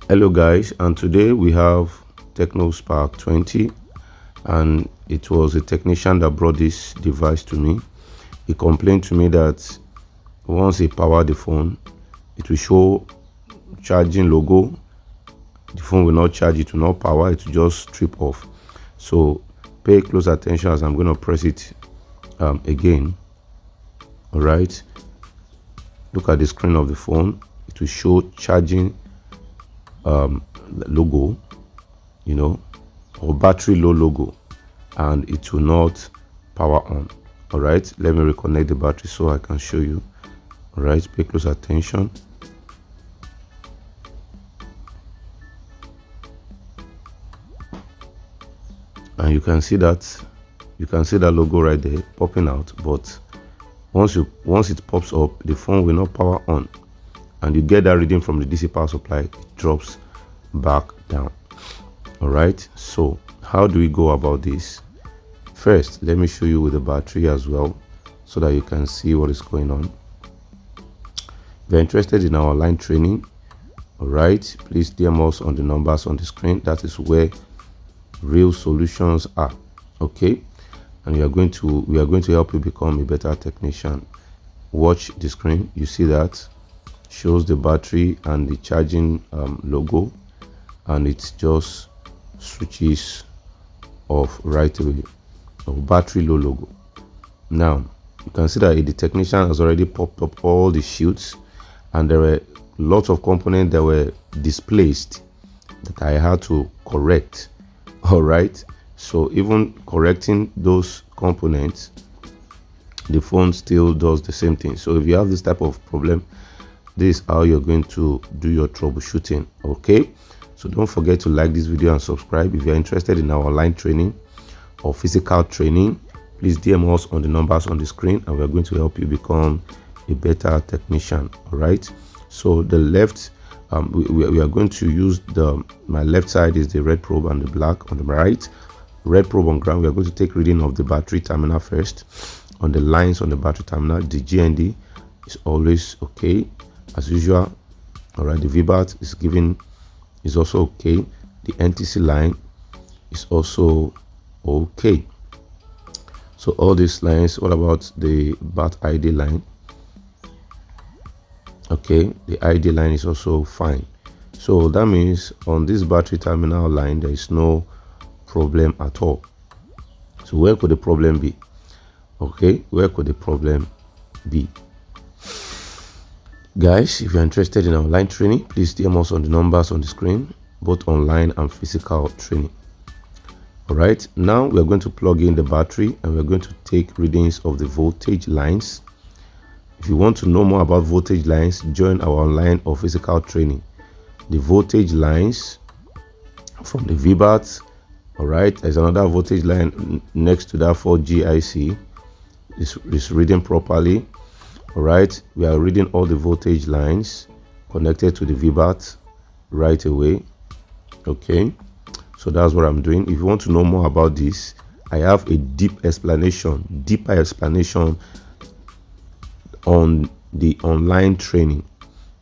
Hello guys, and today we have Tecno Spark 20, and it was a technician that brought this device to me. He complained to me that once he powered the phone, it will show charging logo. The phone will not charge, it will not power, it will just strip off. So pay close attention as I'm going to press it again. All right, look at the screen of the phone. It will show charging logo, or battery low logo, and it will not power on. All right, let me reconnect the battery so I can show you. All right, pay close attention. And you can see that logo right there popping out, but once it pops up, the phone will not power on, and you get that reading from the DC power supply. It drops back down. All right, so how do we go about this? First, let me show you with the battery as well, so that you can see what is going on. If you're interested in our online training, all right, please DM us on the numbers on the screen. That is where real solutions are. Okay, and we are going to help you become a better technician. Watch the screen. You see that shows the battery and the charging logo, and it just switches off right away. Battery low logo. Now you can see that the technician has already popped up all the shields, and there were lots of components that were displaced that I had to correct. All right, so even correcting those components, the phone still does the same thing. So if you have this type of problem, this is how you're going to do your troubleshooting. Okay, so don't forget to like this video and subscribe. If you're interested in our online training or physical training, please DM us on the numbers on the screen, and we're going to help you become a better technician. All right, so the left, we are going to use my left side is the red probe and the black on the right. Red probe on ground, we are going to take reading of the battery terminal first. On the lines on the battery terminal, the GND is always okay as usual. All right, the VBAT is also okay. The NTC line is also okay. So all these lines. What about the BAT ID line? Okay, the ID line is also fine. So that means on this battery terminal line there is no problem at all. So where could the problem be? Okay, where could the problem be? Guys, if you're interested in online training, please DM us on the numbers on the screen, both online and physical training. All right, now we are going to plug in the battery, and we're going to take readings of the voltage lines. If you want to know more about voltage lines, join our online or physical training. The voltage lines from the VBAT, all right, there's another voltage line next to that 4GIC. Is reading properly. All right, we are reading all the voltage lines connected to the VBAT right away. Okay, so that's what I'm doing. If you want to know more about this, I have a deeper explanation on the online training.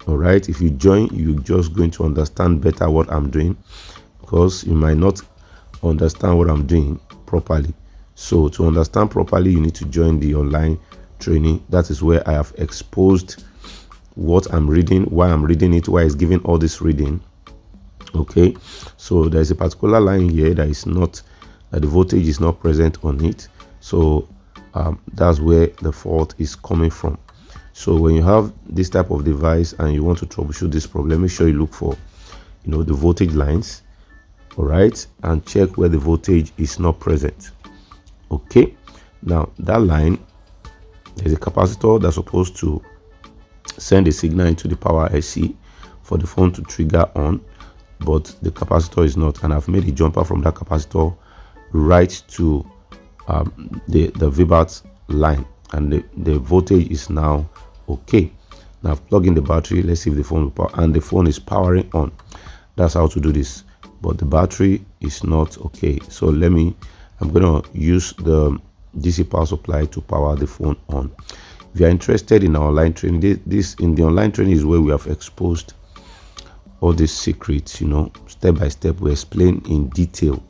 All right, if you join, you're just going to understand better what I'm doing, because you might not understand what I'm doing properly. So to understand properly, you need to join the online training. That is where I have exposed what I'm reading, why I'm reading it, why it's giving all this reading. Okay, so there's a particular line here that the voltage is not present on it. So that's where the fault is coming from. So when you have this type of device and you want to troubleshoot this problem, make sure you look for the voltage lines. All right, and check where the voltage is not present. Okay, now that line, there's a capacitor that's supposed to send a signal into the power IC for the phone to trigger on, but the capacitor is not, and I've made a jumper from that capacitor right to the VBAT line, and the voltage is now okay. Now I've plugged in the battery. Let's see if the phone will power, and the phone is powering on. That's how to do this, but the battery is not okay. So I'm gonna use the DC power supply to power the phone on. If you are interested in our online training, this in the online training is where we have exposed all these secrets, you know, step by step. We explain in detail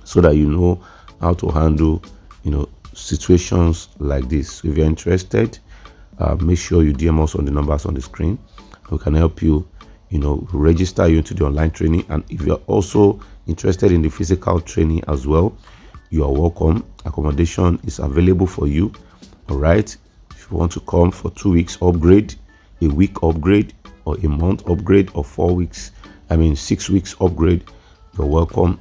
so that you know how to handle, you know, situations like this. So if you're interested, make sure you DM us on the numbers on the screen. We can help you, you know, register you into the online training. And if you're also interested in the physical training as well, you are welcome. Accommodation is available for you. All right. If you want to come for 2 weeks upgrade, a week upgrade, or a month upgrade, or 4 weeks, 6 weeks upgrade, you're welcome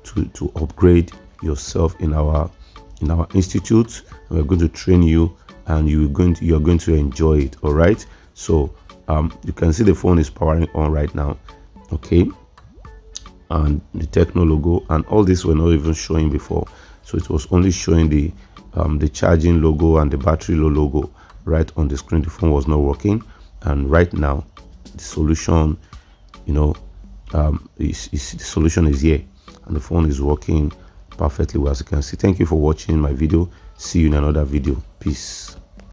to upgrade yourself in our institute. We're going to train you, and you're going to enjoy it. All right. So you can see the phone is powering on right now. Okay. And the Tecno logo and all this were not even showing before, so it was only showing the charging logo and the battery low logo right on the screen. The phone was not working, and right now the solution, you know, the solution is here, and the phone is working perfectly well, as you can see. Thank you for watching my video. See you in another video. Peace.